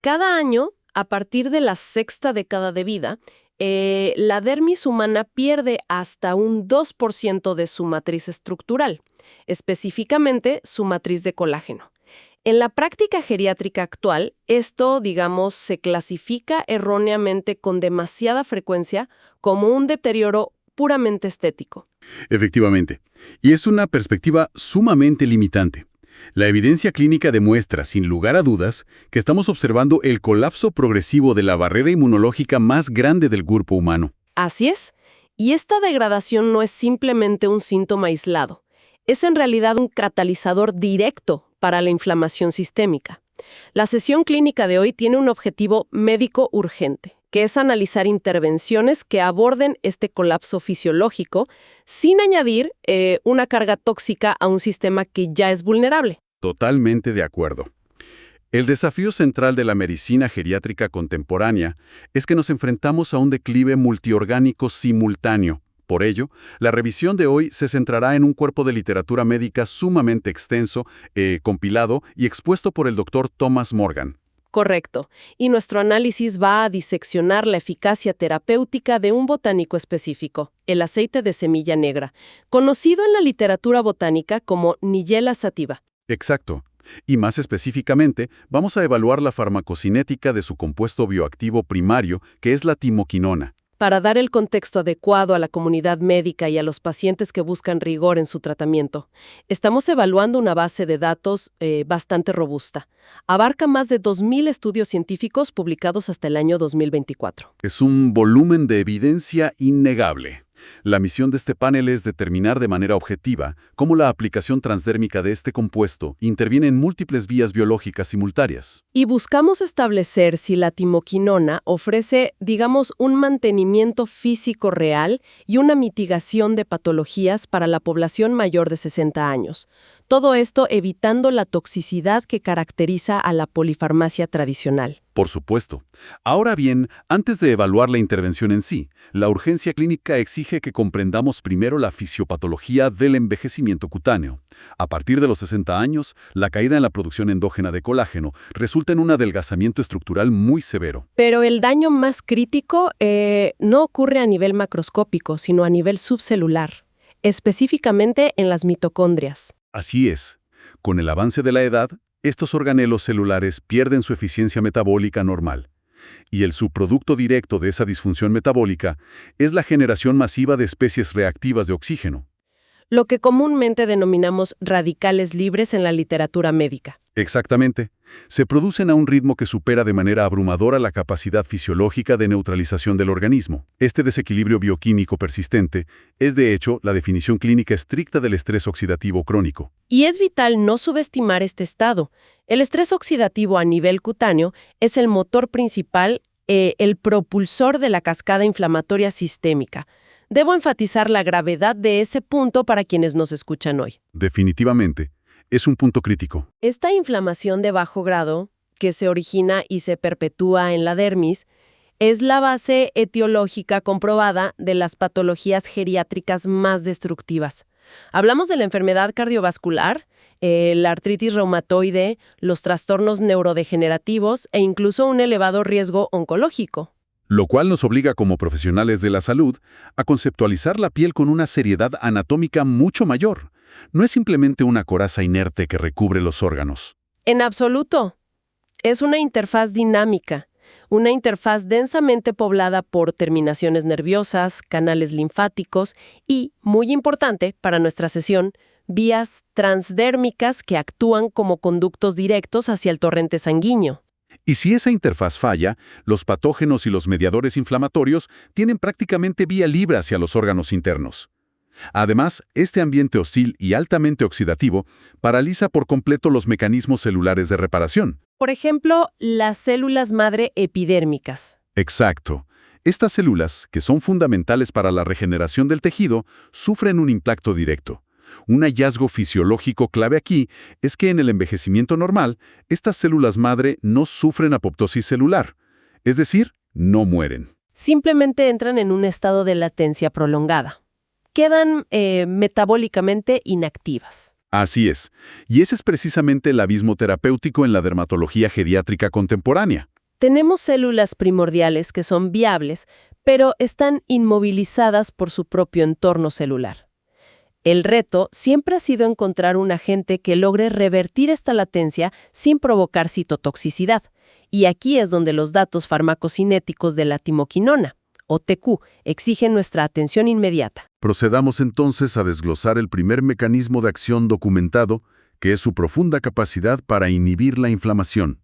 Cada año, a partir de la sexta década de vida, la dermis humana pierde hasta un 2% de su matriz estructural, específicamente su matriz de colágeno. En la práctica geriátrica actual, esto, digamos, se clasifica erróneamente con demasiada frecuencia como un deterioro puramente estético. Efectivamente. Y es una perspectiva sumamente limitante. La evidencia clínica demuestra, sin lugar a dudas, que estamos observando el colapso progresivo de la barrera inmunológica más grande del grupo humano. Así es. Y esta degradación no es simplemente un síntoma aislado. Es en realidad un catalizador directo para la inflamación sistémica. La sesión clínica de hoy tiene un objetivo médico urgente, que es analizar intervenciones que aborden este colapso fisiológico sin añadir una carga tóxica a un sistema que ya es vulnerable. Totalmente de acuerdo. El desafío central de la medicina geriátrica contemporánea es que nos enfrentamos a un declive multiorgánico simultáneo. Por ello, la revisión de hoy se centrará en un cuerpo de literatura médica sumamente extenso, compilado y expuesto por el Dr. Thomas Morgan. Correcto. Y nuestro análisis va a diseccionar la eficacia terapéutica de un botánico específico, el aceite de semilla negra, conocido en la literatura botánica como Nigella sativa. Exacto. Y más específicamente, vamos a evaluar la farmacocinética de su compuesto bioactivo primario, que es la timoquinona. Para dar el contexto adecuado a la comunidad médica y a los pacientes que buscan rigor en su tratamiento, estamos evaluando una base de datos bastante robusta. Abarca más de 2.000 estudios científicos publicados hasta el año 2024. Es un volumen de evidencia innegable. La misión de este panel es determinar de manera objetiva cómo la aplicación transdérmica de este compuesto interviene en múltiples vías biológicas simultáneas. Y buscamos establecer si la timoquinona ofrece, digamos, un mantenimiento físico real y una mitigación de patologías para la población mayor de 60 años. Todo esto evitando la toxicidad que caracteriza a la polifarmacia tradicional. Por supuesto. Ahora bien, antes de evaluar la intervención en sí, la urgencia clínica exige que comprendamos primero la fisiopatología del envejecimiento cutáneo. A partir de los 60 años, la caída en la producción endógena de colágeno resulta en un adelgazamiento estructural muy severo. Pero el daño más crítico no ocurre a nivel macroscópico, sino a nivel subcelular, específicamente en las mitocondrias. Así es. Con el avance de la edad, estos organelos celulares pierden su eficiencia metabólica normal. Y el subproducto directo de esa disfunción metabólica es la generación masiva de especies reactivas de oxígeno. Lo que comúnmente denominamos radicales libres en la literatura médica. Exactamente. Se producen a un ritmo que supera de manera abrumadora la capacidad fisiológica de neutralización del organismo. Este desequilibrio bioquímico persistente es, de hecho, la definición clínica estricta del estrés oxidativo crónico. Y es vital no subestimar este estado. El estrés oxidativo a nivel cutáneo es el motor principal, el propulsor de la cascada inflamatoria sistémica. Debo enfatizar la gravedad de ese punto para quienes nos escuchan hoy. Definitivamente. Es un punto crítico. Esta inflamación de bajo grado, que se origina y se perpetúa en la dermis, es la base etiológica comprobada de las patologías geriátricas más destructivas. Hablamos de la enfermedad cardiovascular, la artritis reumatoide, los trastornos neurodegenerativos e incluso un elevado riesgo oncológico. Lo cual nos obliga como profesionales de la salud a conceptualizar la piel con una seriedad anatómica mucho mayor. No es simplemente una coraza inerte que recubre los órganos. En absoluto. Es una interfaz dinámica, una interfaz densamente poblada por terminaciones nerviosas, canales linfáticos y, muy importante para nuestra sesión, vías transdérmicas que actúan como conductos directos hacia el torrente sanguíneo. Y si esa interfaz falla, los patógenos y los mediadores inflamatorios tienen prácticamente vía libre hacia los órganos internos. Además, este ambiente hostil y altamente oxidativo paraliza por completo los mecanismos celulares de reparación. Por ejemplo, las células madre epidérmicas. Exacto. Estas células, que son fundamentales para la regeneración del tejido, sufren un impacto directo. Un hallazgo fisiológico clave aquí es que en el envejecimiento normal, estas células madre no sufren apoptosis celular, es decir, no mueren. Simplemente entran en un estado de latencia prolongada. Quedan metabólicamente inactivas. Así es. Y ese es precisamente el abismo terapéutico en la dermatología geriátrica contemporánea. Tenemos células primordiales que son viables, pero están inmovilizadas por su propio entorno celular. El reto siempre ha sido encontrar un agente que logre revertir esta latencia sin provocar citotoxicidad. Y aquí es donde los datos farmacocinéticos de la timoquinona, o TQ, exigen nuestra atención inmediata. Procedamos entonces a desglosar el primer mecanismo de acción documentado, que es su profunda capacidad para inhibir la inflamación.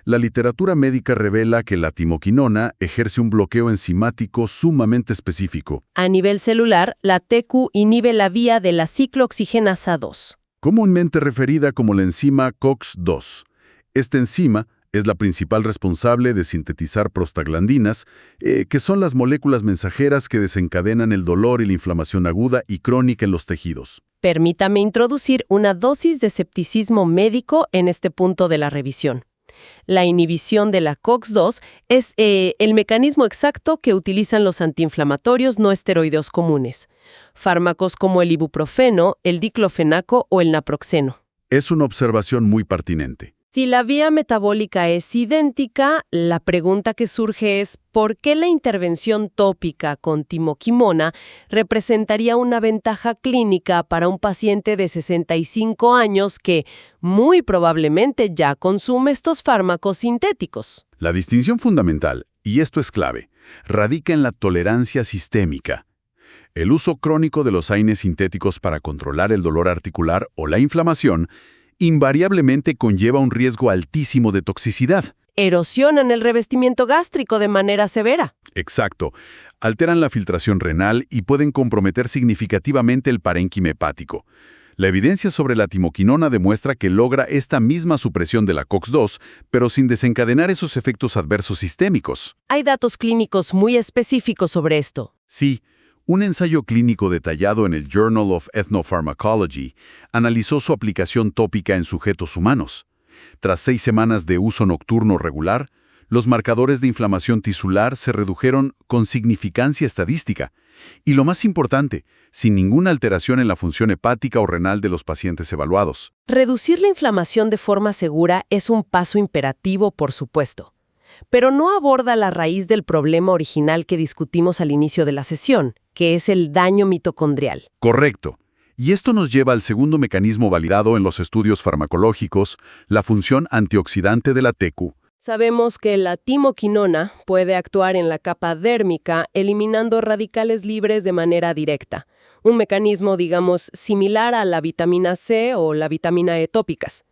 La literatura médica revela que la timoquinona ejerce un bloqueo enzimático sumamente específico. A nivel celular, la TQ inhibe la vía de la ciclooxigenasa 2. Comúnmente referida como la enzima COX-2. Esta enzima es la principal responsable de sintetizar prostaglandinas, que son las moléculas mensajeras que desencadenan el dolor y la inflamación aguda y crónica en los tejidos. Permítame introducir una dosis de escepticismo médico en este punto de la revisión. La inhibición de la COX-2 es el mecanismo exacto que utilizan los antiinflamatorios no esteroideos comunes, fármacos como el ibuprofeno, el diclofenaco o el naproxeno. Es una observación muy pertinente. Si la vía metabólica es idéntica, la pregunta que surge es ¿por qué la intervención tópica con timoquimona representaría una ventaja clínica para un paciente de 65 años que muy probablemente ya consume estos fármacos sintéticos? La distinción fundamental, y esto es clave, radica en la tolerancia sistémica. El uso crónico de los AINES sintéticos para controlar el dolor articular o la inflamación invariablemente conlleva un riesgo altísimo de toxicidad. Erosionan el revestimiento gástrico de manera severa. Exacto. Alteran la filtración renal y pueden comprometer significativamente el parénquima hepático. La evidencia sobre la timoquinona demuestra que logra esta misma supresión de la COX-2, pero sin desencadenar esos efectos adversos sistémicos. Hay datos clínicos muy específicos sobre esto. Sí. Un ensayo clínico detallado en el Journal of Ethnopharmacology analizó su aplicación tópica en sujetos humanos. Tras 6 semanas de uso nocturno regular, los marcadores de inflamación tisular se redujeron con significancia estadística. Y lo más importante, sin ninguna alteración en la función hepática o renal de los pacientes evaluados. Reducir la inflamación de forma segura es un paso imperativo, por supuesto. Pero no aborda la raíz del problema original que discutimos al inicio de la sesión, que es el daño mitocondrial. Correcto. Y esto nos lleva al segundo mecanismo validado en los estudios farmacológicos, la función antioxidante de la TQ. Sabemos que la timoquinona puede actuar en la capa dérmica eliminando radicales libres de manera directa. Un mecanismo, digamos, similar a la vitamina C o la vitamina E tópicas.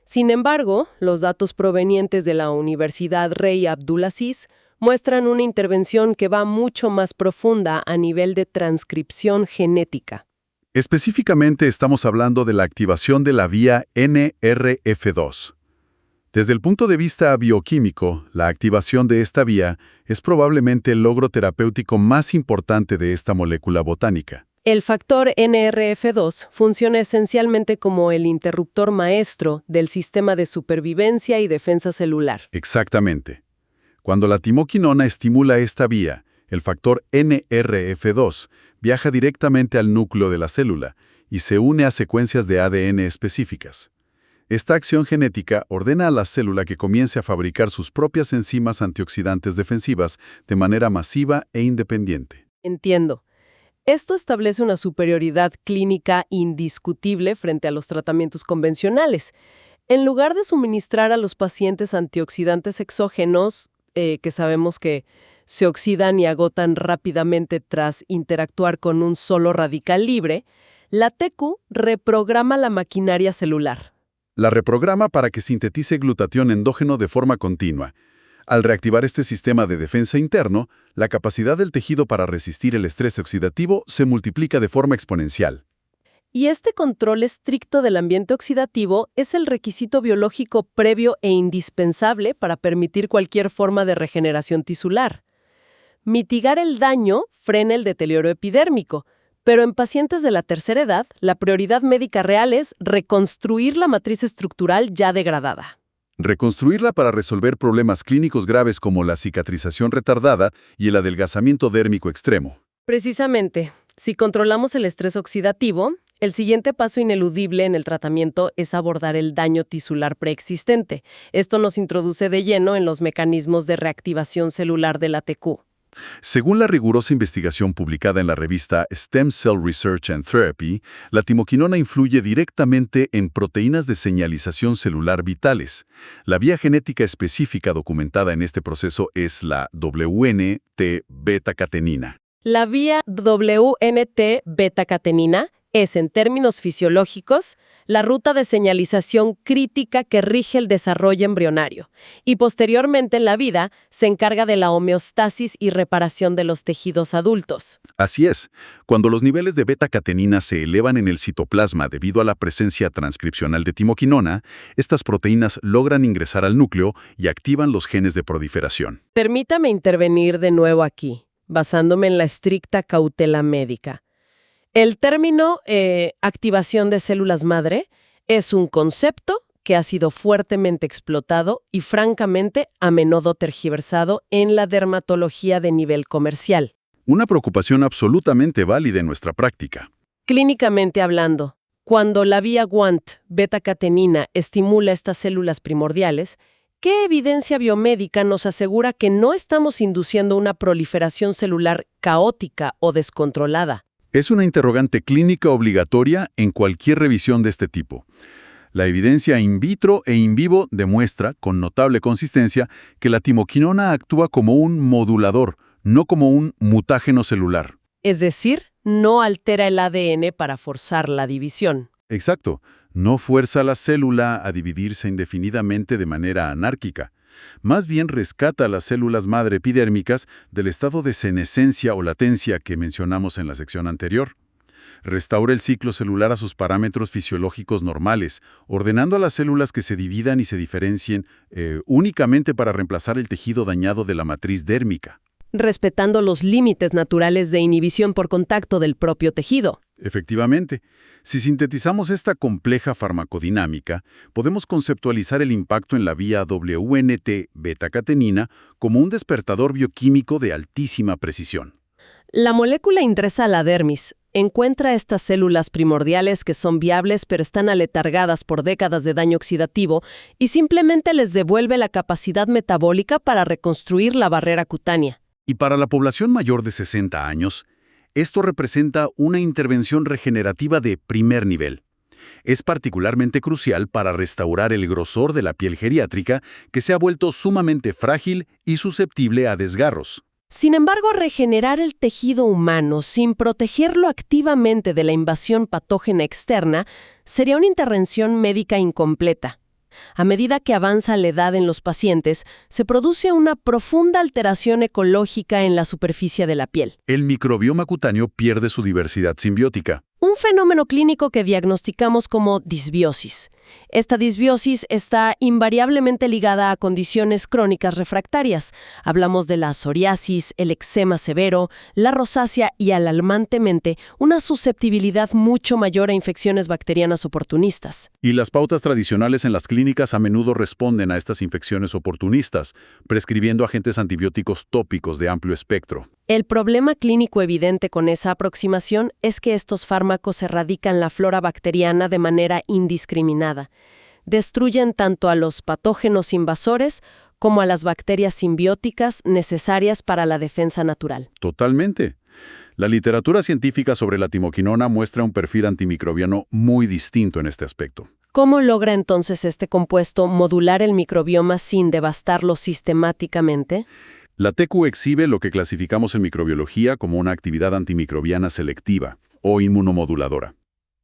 Sin embargo, los datos provenientes de la Universidad Rey Abdulaziz muestran una intervención que va mucho más profunda a nivel de transcripción genética. Específicamente estamos hablando de la activación de la vía NRF2. Desde el punto de vista bioquímico, la activación de esta vía es probablemente el logro terapéutico más importante de esta molécula botánica. El factor NRF2 funciona esencialmente como el interruptor maestro del sistema de supervivencia y defensa celular. Exactamente. Cuando la timoquinona estimula esta vía, el factor NRF2 viaja directamente al núcleo de la célula y se une a secuencias de ADN específicas. Esta acción genética ordena a la célula que comience a fabricar sus propias enzimas antioxidantes defensivas de manera masiva e independiente. Entiendo. Esto establece una superioridad clínica indiscutible frente a los tratamientos convencionales. En lugar de suministrar a los pacientes antioxidantes exógenos, que sabemos que se oxidan y agotan rápidamente tras interactuar con un solo radical libre, la TQ reprograma la maquinaria celular. La reprograma para que sintetice glutatión endógeno de forma continua. Al reactivar este sistema de defensa interno, la capacidad del tejido para resistir el estrés oxidativo se multiplica de forma exponencial. Y este control estricto del ambiente oxidativo es el requisito biológico previo e indispensable para permitir cualquier forma de regeneración tisular. Mitigar el daño frena el deterioro epidérmico, pero en pacientes de la tercera edad, la prioridad médica real es reconstruir la matriz estructural ya degradada. Reconstruirla para resolver problemas clínicos graves como la cicatrización retardada y el adelgazamiento dérmico extremo. Precisamente, Si controlamos el estrés oxidativo, el siguiente paso ineludible en el tratamiento es abordar el daño tisular preexistente. Esto nos introduce de lleno en los mecanismos de reactivación celular de la TQ. Según la rigurosa investigación publicada en la revista Stem Cell Research and Therapy, la timoquinona influye directamente en proteínas de señalización celular vitales. La vía genética específica documentada en este proceso es la WNT-beta-catenina. La vía WNT-beta-catenina es, en términos fisiológicos, la ruta de señalización crítica que rige el desarrollo embrionario y posteriormente en la vida se encarga de la homeostasis y reparación de los tejidos adultos. Así es, cuando los niveles de beta-catenina se elevan en el citoplasma debido a la presencia transcripcional de timoquinona, estas proteínas logran ingresar al núcleo y activan los genes de proliferación. Permítame intervenir de nuevo aquí, basándome en la estricta cautela médica. El término activación de células madre es un concepto que ha sido fuertemente explotado y francamente a menudo tergiversado en la dermatología de nivel comercial. Una preocupación absolutamente válida en nuestra práctica. Clínicamente hablando, cuando la vía WNT beta-catenina estimula estas células primordiales, ¿qué evidencia biomédica nos asegura que no estamos induciendo una proliferación celular caótica o descontrolada? Es una interrogante clínica obligatoria en cualquier revisión de este tipo. La evidencia in vitro e in vivo demuestra, con notable consistencia, que la timoquinona actúa como un modulador, no como un mutágeno celular. Es decir, no altera el ADN para forzar la división. Exacto. No fuerza a la célula a dividirse indefinidamente de manera anárquica. Más bien rescata a las células madre epidérmicas del estado de senescencia o latencia que mencionamos en la sección anterior. Restaura el ciclo celular a sus parámetros fisiológicos normales, ordenando a las células que se dividan y se diferencien únicamente para reemplazar el tejido dañado de la matriz dérmica. Respetando los límites naturales de inhibición por contacto del propio tejido. Efectivamente, si sintetizamos esta compleja farmacodinámica, podemos conceptualizar el impacto en la vía WNT-beta-catenina como un despertador bioquímico de altísima precisión. La molécula ingresa a la dermis, encuentra estas células primordiales que son viables pero están aletargadas por décadas de daño oxidativo y simplemente les devuelve la capacidad metabólica para reconstruir la barrera cutánea. Y para la población mayor de 60 años, esto representa una intervención regenerativa de primer nivel. Es particularmente crucial para restaurar el grosor de la piel geriátrica que se ha vuelto sumamente frágil y susceptible a desgarros. Sin embargo, regenerar el tejido humano sin protegerlo activamente de la invasión patógena externa sería una intervención médica incompleta. A medida que avanza la edad en los pacientes, se produce una profunda alteración ecológica en la superficie de la piel. El microbioma cutáneo pierde su diversidad simbiótica. Un fenómeno clínico que diagnosticamos como disbiosis. Esta disbiosis está invariablemente ligada a condiciones crónicas refractarias. Hablamos de la psoriasis, el eczema severo, la rosácea y, alarmantemente, una susceptibilidad mucho mayor a infecciones bacterianas oportunistas. Y las pautas tradicionales en las clínicas a menudo responden a estas infecciones oportunistas, prescribiendo agentes antibióticos tópicos de amplio espectro. El problema clínico evidente con esa aproximación es que estos fármacos erradican la flora bacteriana de manera indiscriminada. Destruyen tanto a los patógenos invasores como a las bacterias simbióticas necesarias para la defensa natural. Totalmente. La literatura científica sobre la timoquinona muestra un perfil antimicrobiano muy distinto en este aspecto. ¿Cómo logra entonces este compuesto modular el microbioma sin devastarlo sistemáticamente? La TQ exhibe lo que clasificamos en microbiología como una actividad antimicrobiana selectiva o inmunomoduladora.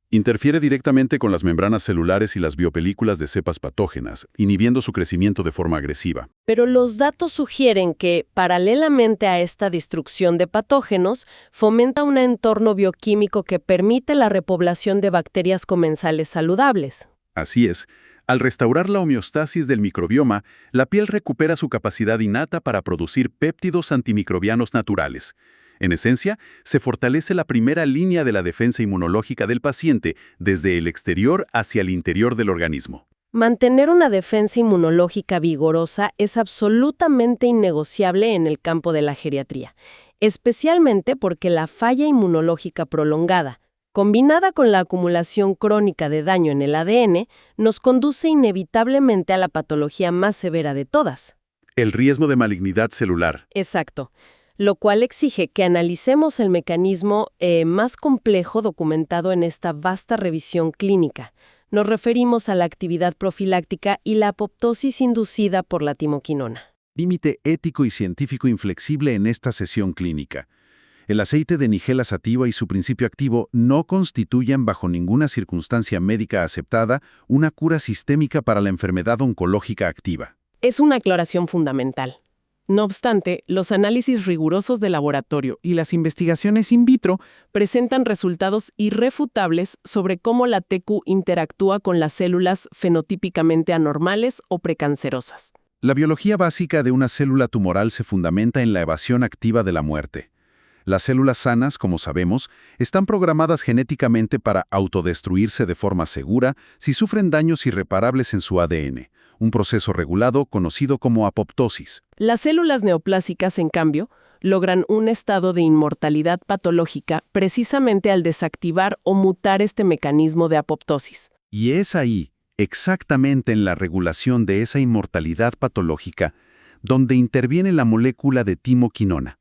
Interfiere directamente con las membranas celulares y las biopelículas de cepas patógenas, inhibiendo su crecimiento de forma agresiva. Pero los datos sugieren que, paralelamente a esta destrucción de patógenos, fomenta un entorno bioquímico que permite la repoblación de bacterias comensales saludables. Así es. Al restaurar la homeostasis del microbioma, la piel recupera su capacidad innata para producir péptidos antimicrobianos naturales. En esencia, se fortalece la primera línea de la defensa inmunológica del paciente desde el exterior hacia el interior del organismo. Mantener una defensa inmunológica vigorosa es absolutamente innegociable en el campo de la geriatría. especialmente porque la falla inmunológica prolongada, combinada con la acumulación crónica de daño en el ADN, nos conduce inevitablemente a la patología más severa de todas. El riesgo de malignidad celular. Exacto, lo cual exige que analicemos el mecanismo más complejo documentado en esta vasta revisión clínica. Nos referimos a la actividad profiláctica y la apoptosis inducida por la timoquinona. Límite ético y científico inflexible en esta sesión clínica. El aceite de nigella sativa y su principio activo no constituyen bajo ninguna circunstancia médica aceptada una cura sistémica para la enfermedad oncológica activa. Es una aclaración fundamental. No obstante, los análisis rigurosos de laboratorio y las investigaciones in vitro presentan resultados irrefutables sobre cómo la TQ interactúa con las células fenotípicamente anormales o precancerosas. La biología básica de una célula tumoral se fundamenta en la evasión activa de la muerte. Las células sanas, como sabemos, están programadas genéticamente para autodestruirse de forma segura si sufren daños irreparables en su ADN, un proceso regulado conocido como apoptosis. Las células neoplásicas, en cambio, logran un estado de inmortalidad patológica precisamente al desactivar o mutar este mecanismo de apoptosis. Y es ahí, exactamente en la regulación de esa inmortalidad patológica, donde interviene la molécula de timoquinona.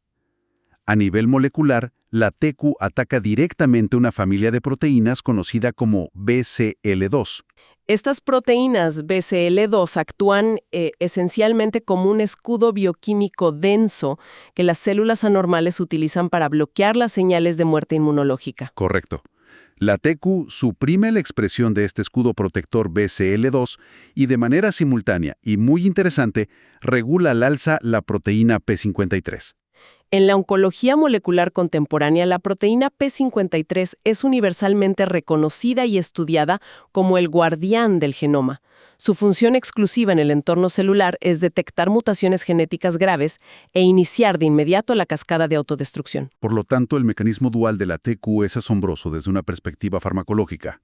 A nivel molecular, la TQ ataca directamente una familia de proteínas conocida como BCL2. Estas proteínas BCL2 actúan esencialmente como un escudo bioquímico denso que las células anormales utilizan para bloquear las señales de muerte inmunológica. Correcto. La TQ suprime la expresión de este escudo protector BCL2 y de manera simultánea y muy interesante, regula al alza la proteína P53. En la oncología molecular contemporánea, la proteína P53 es universalmente reconocida y estudiada como el guardián del genoma. Su función exclusiva en el entorno celular es detectar mutaciones genéticas graves e iniciar de inmediato la cascada de autodestrucción. Por lo tanto, el mecanismo dual de la TQ es asombroso desde una perspectiva farmacológica.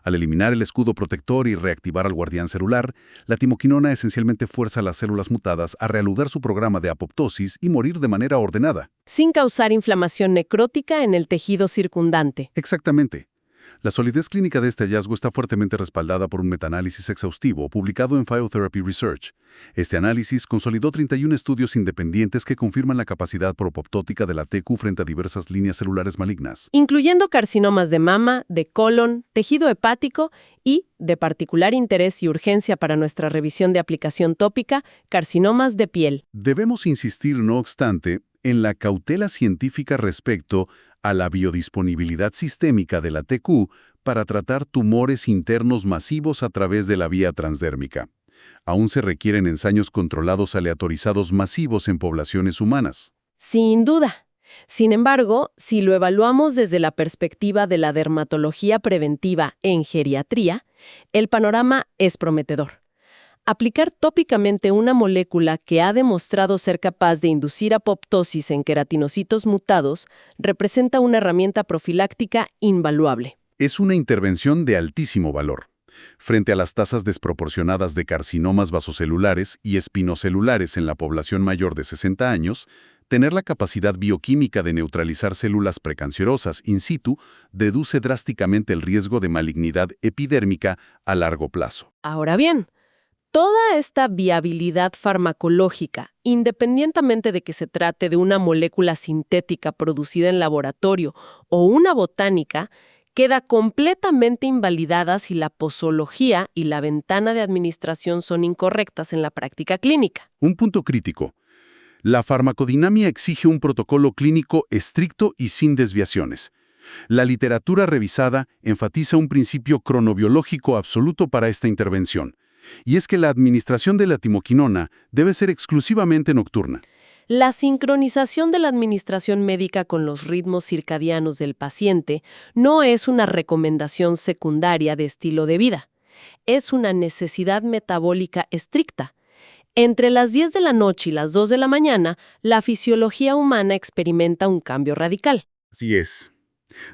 Al eliminar el escudo protector y reactivar al guardián celular, la timoquinona esencialmente fuerza a las células mutadas a reanudar su programa de apoptosis y morir de manera ordenada. Sin causar inflamación necrótica en el tejido circundante. Exactamente. La solidez clínica de este hallazgo está fuertemente respaldada por un metaanálisis exhaustivo publicado en Phytotherapy Research. Este análisis consolidó 31 estudios independientes que confirman la capacidad propoptótica de la TQ frente a diversas líneas celulares malignas, incluyendo carcinomas de mama, de colon, tejido hepático y, de particular interés y urgencia para nuestra revisión de aplicación tópica, carcinomas de piel. Debemos insistir, no obstante, en la cautela científica respecto a la biodisponibilidad sistémica de la TQ para tratar tumores internos masivos a través de la vía transdérmica. Aún se requieren ensayos controlados aleatorizados masivos en poblaciones humanas. Sin duda. Sin embargo, si lo evaluamos desde la perspectiva de la dermatología preventiva en geriatría, el panorama es prometedor. Aplicar tópicamente una molécula que ha demostrado ser capaz de inducir apoptosis en queratinocitos mutados representa una herramienta profiláctica invaluable. Es una intervención de altísimo valor. Frente a las tasas desproporcionadas de carcinomas vasocelulares y espinocelulares en la población mayor de 60 años, tener la capacidad bioquímica de neutralizar células precancerosas in situ reduce drásticamente el riesgo de malignidad epidérmica a largo plazo. Ahora bien, toda esta viabilidad farmacológica, independientemente de que se trate de una molécula sintética producida en laboratorio o una botánica, queda completamente invalidada si la posología y la ventana de administración son incorrectas en la práctica clínica. Un punto crítico. La farmacodinamia exige un protocolo clínico estricto y sin desviaciones. La literatura revisada enfatiza un principio cronobiológico absoluto para esta intervención. Y es que la administración de la timoquinona debe ser exclusivamente nocturna. La sincronización de la administración médica con los ritmos circadianos del paciente no es una recomendación secundaria de estilo de vida. Es una necesidad metabólica estricta. Entre las 10 de la noche y las 2 de la mañana, la fisiología humana experimenta un cambio radical. Así es.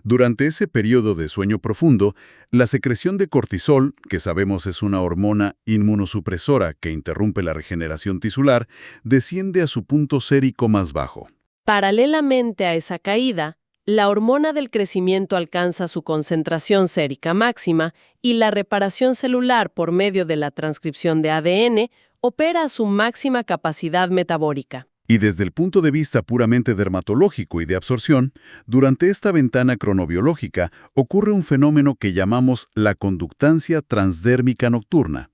Durante ese periodo de sueño profundo, la secreción de cortisol, que sabemos es una hormona inmunosupresora que interrumpe la regeneración tisular, desciende a su punto sérico más bajo. Paralelamente a esa caída, la hormona del crecimiento alcanza su concentración sérica máxima y la reparación celular por medio de la transcripción de ADN opera a su máxima capacidad metabólica. Y desde el punto de vista puramente dermatológico y de absorción, durante esta ventana cronobiológica ocurre un fenómeno que llamamos la conductancia transdérmica nocturna.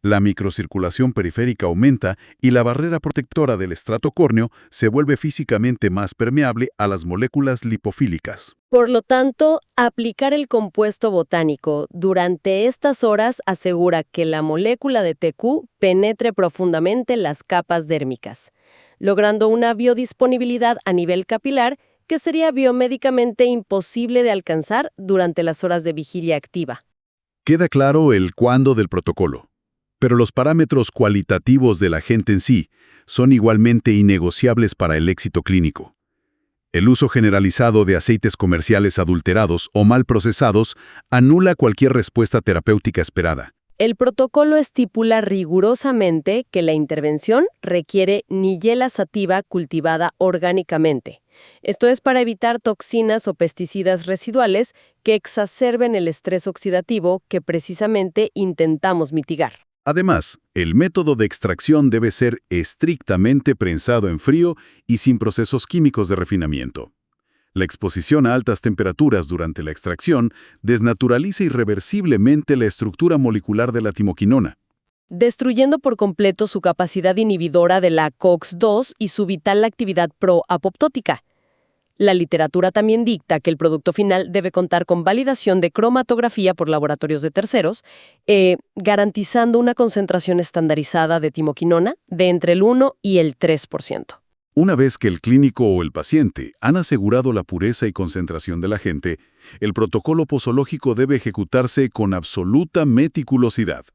La microcirculación periférica aumenta y la barrera protectora del estrato córneo se vuelve físicamente más permeable a las moléculas lipofílicas. Por lo tanto, aplicar el compuesto botánico durante estas horas asegura que la molécula de TQ penetre profundamente las capas dérmicas, logrando una biodisponibilidad a nivel capilar que sería biomédicamente imposible de alcanzar durante las horas de vigilia activa. Queda claro el cuándo del protocolo, pero los parámetros cualitativos del agente en sí son igualmente innegociables para el éxito clínico. El uso generalizado de aceites comerciales adulterados o mal procesados anula cualquier respuesta terapéutica esperada. El protocolo estipula rigurosamente que la intervención requiere nigella sativa cultivada orgánicamente. Esto es para evitar toxinas o pesticidas residuales que exacerben el estrés oxidativo que precisamente intentamos mitigar. Además, el método de extracción debe ser estrictamente prensado en frío y sin procesos químicos de refinamiento. La exposición a altas temperaturas durante la extracción desnaturaliza irreversiblemente la estructura molecular de la timoquinona, destruyendo por completo su capacidad inhibidora de la COX-2 y su vital actividad pro-apoptótica. La literatura también dicta que el producto final debe contar con validación de cromatografía por laboratorios de terceros, garantizando una concentración estandarizada de timoquinona de entre el 1 y el 3%. Una vez que el clínico o el paciente han asegurado la pureza y concentración del agente, el protocolo posológico debe ejecutarse con absoluta meticulosidad.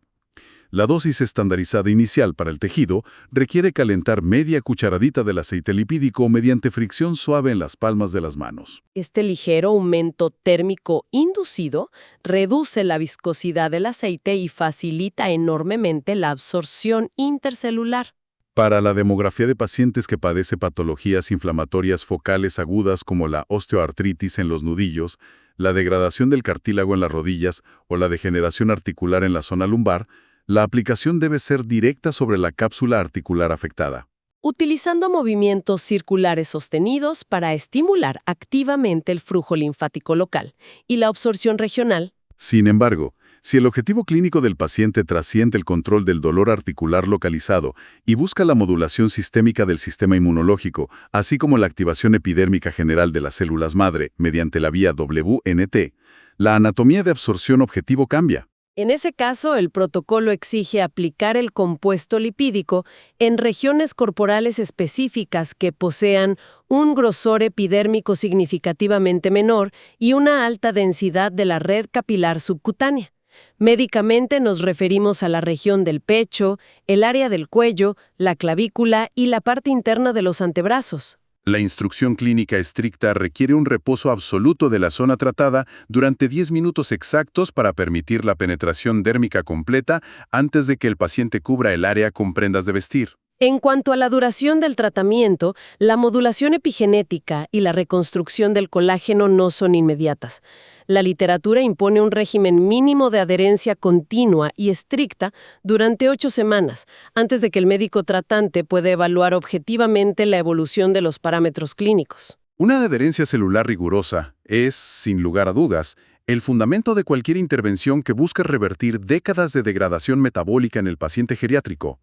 La dosis estandarizada inicial para el tejido requiere calentar media cucharadita del aceite lipídico mediante fricción suave en las palmas de las manos. Este ligero aumento térmico inducido reduce la viscosidad del aceite y facilita enormemente la absorción intercelular. Para la demografía de pacientes que padece patologías inflamatorias focales agudas como la osteoartritis en los nudillos, la degradación del cartílago en las rodillas o la degeneración articular en la zona lumbar, la aplicación debe ser directa sobre la cápsula articular afectada, utilizando movimientos circulares sostenidos para estimular activamente el flujo linfático local y la absorción regional. Sin embargo, si el objetivo clínico del paciente trasciende el control del dolor articular localizado y busca la modulación sistémica del sistema inmunológico, así como la activación epidérmica general de las células madre mediante la vía WNT, la anatomía de absorción objetivo cambia. En ese caso, el protocolo exige aplicar el compuesto lipídico en regiones corporales específicas que posean un grosor epidérmico significativamente menor y una alta densidad de la red capilar subcutánea. Médicamente nos referimos a la región del pecho, el área del cuello, la clavícula y la parte interna de los antebrazos. La instrucción clínica estricta requiere un reposo absoluto de la zona tratada durante 10 minutos exactos para permitir la penetración dérmica completa antes de que el paciente cubra el área con prendas de vestir. En cuanto a la duración del tratamiento, la modulación epigenética y la reconstrucción del colágeno no son inmediatas. La literatura impone un régimen mínimo de adherencia continua y estricta durante 8 semanas, antes de que el médico tratante pueda evaluar objetivamente la evolución de los parámetros clínicos. Una adherencia celular rigurosa es, sin lugar a dudas, el fundamento de cualquier intervención que busque revertir décadas de degradación metabólica en el paciente geriátrico.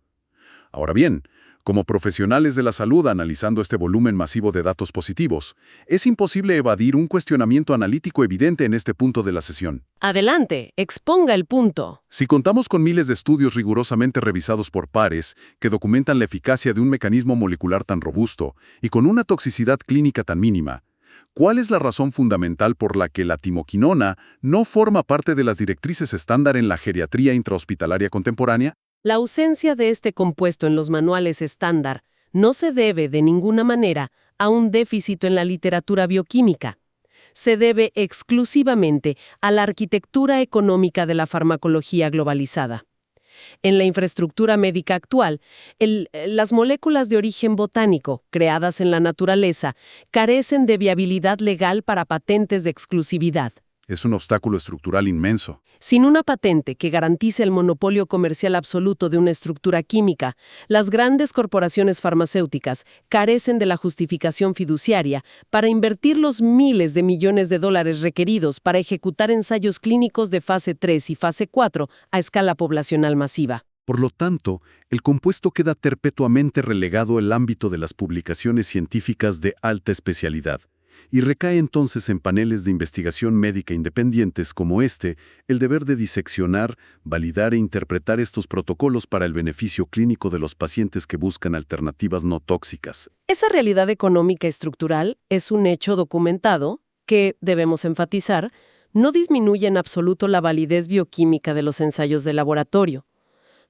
Ahora bien, como profesionales de la salud analizando este volumen masivo de datos positivos, es imposible evadir un cuestionamiento analítico evidente en este punto de la sesión. Adelante, exponga el punto. Si contamos con miles de estudios rigurosamente revisados por pares que documentan la eficacia de un mecanismo molecular tan robusto y con una toxicidad clínica tan mínima, ¿cuál es la razón fundamental por la que la timoquinona no forma parte de las directrices estándar en la geriatría intrahospitalaria contemporánea? La ausencia de este compuesto en los manuales estándar no se debe de ninguna manera a un déficit en la literatura bioquímica. Se debe exclusivamente a la arquitectura económica de la farmacología globalizada. En la infraestructura médica actual, las moléculas de origen botánico, creadas en la naturaleza, carecen de viabilidad legal para patentes de exclusividad. Es un obstáculo estructural inmenso. Sin una patente que garantice el monopolio comercial absoluto de una estructura química, las grandes corporaciones farmacéuticas carecen de la justificación fiduciaria para invertir los miles de millones de dólares requeridos para ejecutar ensayos clínicos de fase 3 y fase 4 a escala poblacional masiva. Por lo tanto, el compuesto queda perpetuamente relegado al ámbito de las publicaciones científicas de alta especialidad, y recae entonces en paneles de investigación médica independientes como el deber de diseccionar, validar e interpretar estos protocolos para el beneficio clínico de los pacientes que buscan alternativas no tóxicas. Esa realidad económica estructural es un hecho documentado que, debemos enfatizar, no disminuye en absoluto la validez bioquímica de los ensayos de laboratorio.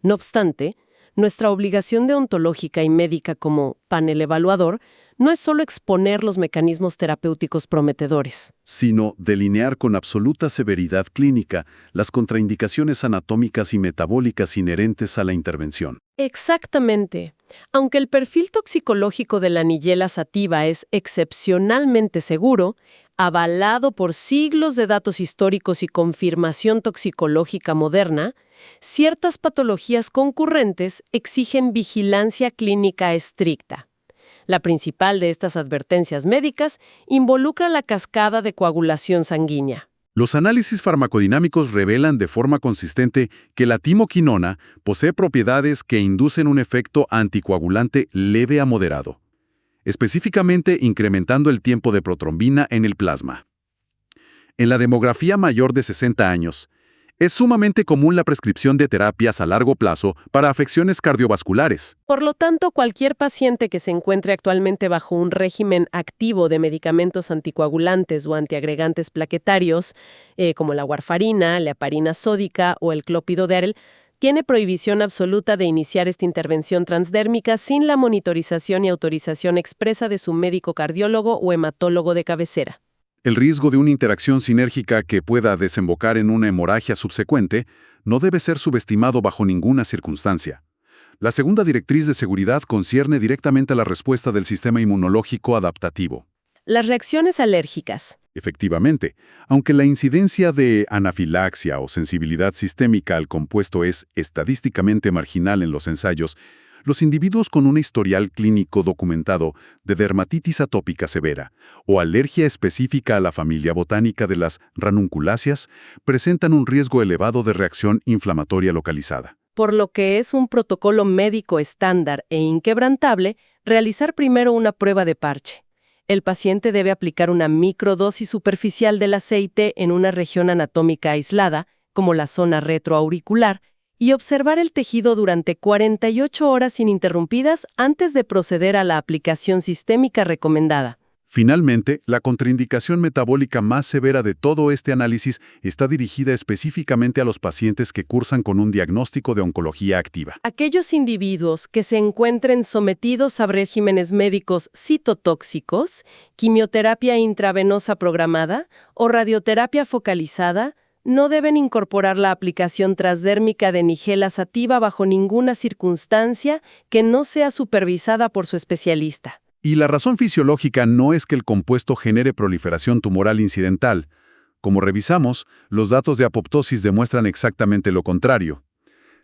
No obstante, nuestra obligación deontológica y médica como panel evaluador no es solo exponer los mecanismos terapéuticos prometedores, sino delinear con absoluta severidad clínica las contraindicaciones anatómicas y metabólicas inherentes a la intervención. Exactamente. Aunque el perfil toxicológico de la Nigella sativa es excepcionalmente seguro, avalado por siglos de datos históricos y confirmación toxicológica moderna, ciertas patologías concurrentes exigen vigilancia clínica estricta. La principal de estas advertencias médicas involucra la cascada de coagulación sanguínea. Los análisis farmacodinámicos revelan de forma consistente que la timoquinona posee propiedades que inducen un efecto anticoagulante leve a moderado, específicamente incrementando el tiempo de protrombina en el plasma. En la demografía mayor de 60 años, es sumamente común la prescripción de terapias a largo plazo para afecciones cardiovasculares. Por lo tanto, cualquier paciente que se encuentre actualmente bajo un régimen activo de medicamentos anticoagulantes o antiagregantes plaquetarios, como la warfarina, la heparina sódica o el clopidogrel, tiene prohibición absoluta de iniciar esta intervención transdérmica sin la monitorización y autorización expresa de su médico cardiólogo o hematólogo de cabecera. El riesgo de una interacción sinérgica que pueda desembocar en una hemorragia subsecuente no debe ser subestimado bajo ninguna circunstancia. La segunda directriz de seguridad concierne directamente a la respuesta del sistema inmunológico adaptativo. Las reacciones alérgicas. Efectivamente, aunque la incidencia de anafilaxia o sensibilidad sistémica al compuesto es estadísticamente marginal en los ensayos, los individuos con un historial clínico documentado de dermatitis atópica severa o alergia específica a la familia botánica de las ranunculáceas presentan un riesgo elevado de reacción inflamatoria localizada. Por lo que es un protocolo médico estándar e inquebrantable realizar primero una prueba de parche. El paciente debe aplicar una microdosis superficial del aceite en una región anatómica aislada, como la zona retroauricular, y observar el tejido durante 48 horas ininterrumpidas antes de proceder a la aplicación sistémica recomendada. Finalmente, la contraindicación metabólica más severa de todo este análisis está dirigida específicamente a los pacientes que cursan con un diagnóstico de oncología activa. Aquellos individuos que se encuentren sometidos a regímenes médicos citotóxicos, quimioterapia intravenosa programada o radioterapia focalizada, no deben incorporar la aplicación transdérmica de Nigella sativa bajo ninguna circunstancia que no sea supervisada por su especialista. Y la razón fisiológica no es que el compuesto genere proliferación tumoral incidental. Como revisamos, los datos de apoptosis demuestran exactamente lo contrario.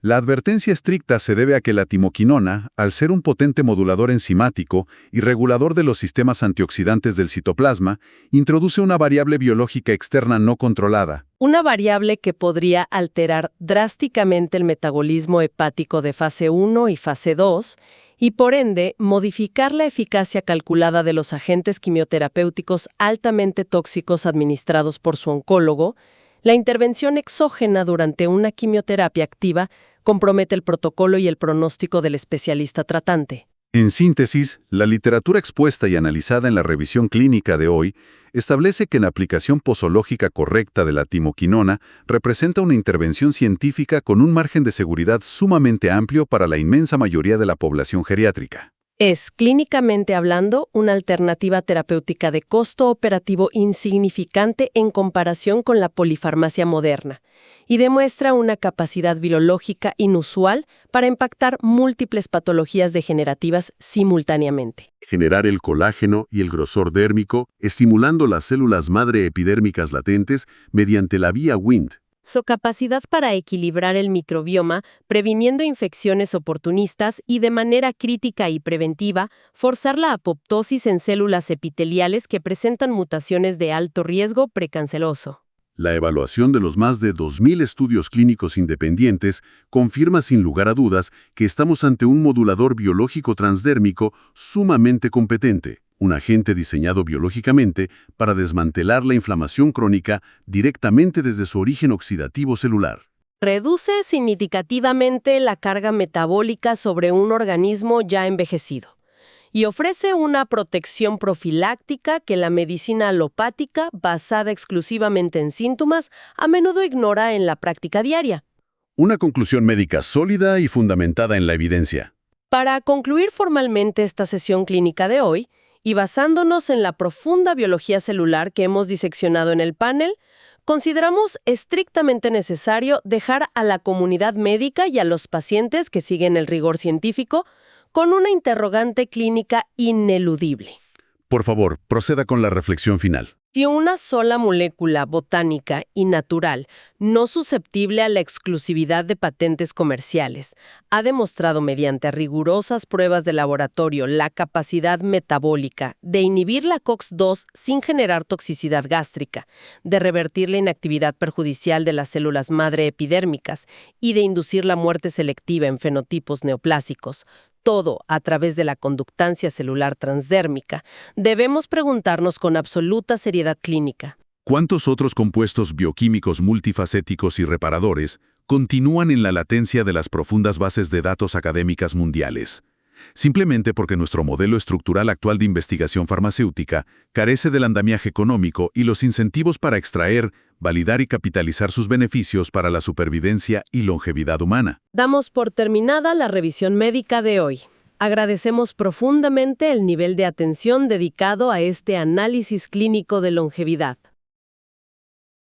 La advertencia estricta se debe a que la timoquinona, al ser un potente modulador enzimático y regulador de los sistemas antioxidantes del citoplasma, introduce una variable biológica externa no controlada. Una variable que podría alterar drásticamente el metabolismo hepático de fase 1 y fase 2 y, por ende, modificar la eficacia calculada de los agentes quimioterapéuticos altamente tóxicos administrados por su oncólogo. La intervención exógena durante una quimioterapia activa compromete el protocolo y el pronóstico del especialista tratante. En síntesis, la literatura expuesta y analizada en la revisión clínica de hoy establece que la aplicación posológica correcta de la timoquinona representa una intervención científica con un margen de seguridad sumamente amplio para la inmensa mayoría de la población geriátrica. Es, clínicamente hablando, una alternativa terapéutica de costo operativo insignificante en comparación con la polifarmacia moderna y demuestra una capacidad biológica inusual para impactar múltiples patologías degenerativas simultáneamente. Generar el colágeno y el grosor dérmico, estimulando las células madre epidérmicas latentes mediante la vía Wnt. Su capacidad para equilibrar el microbioma, previniendo infecciones oportunistas y de manera crítica y preventiva, forzar la apoptosis en células epiteliales que presentan mutaciones de alto riesgo precanceroso. La evaluación de los más de 2.000 estudios clínicos independientes confirma sin lugar a dudas que estamos ante un modulador biológico transdérmico sumamente competente, un agente diseñado biológicamente para desmantelar la inflamación crónica directamente desde su origen oxidativo celular. Reduce significativamente la carga metabólica sobre un organismo ya envejecido y ofrece una protección profiláctica que la medicina alopática, basada exclusivamente en síntomas, a menudo ignora en la práctica diaria. Una conclusión médica sólida y fundamentada en la evidencia. Para concluir formalmente esta sesión clínica de hoy, y basándonos en la profunda biología celular que hemos diseccionado en el panel, consideramos estrictamente necesario dejar a la comunidad médica y a los pacientes que siguen el rigor científico con una interrogante clínica ineludible. Por favor, proceda con la reflexión final. Si una sola molécula botánica y natural, no susceptible a la exclusividad de patentes comerciales, ha demostrado mediante rigurosas pruebas de laboratorio la capacidad metabólica de inhibir la COX-2 sin generar toxicidad gástrica, de revertir la inactividad perjudicial de las células madre epidérmicas y de inducir la muerte selectiva en fenotipos neoplásicos, todo a través de la conductancia celular transdérmica, debemos preguntarnos con absoluta seriedad clínica: ¿cuántos otros compuestos bioquímicos multifacéticos y reparadores continúan en la latencia de las profundas bases de datos académicas mundiales? Simplemente porque nuestro modelo estructural actual de investigación farmacéutica carece del andamiaje económico y los incentivos para extraer, validar y capitalizar sus beneficios para la supervivencia y longevidad humana. Damos por terminada la revisión médica de hoy. Agradecemos profundamente el nivel de atención dedicado a este análisis clínico de longevidad.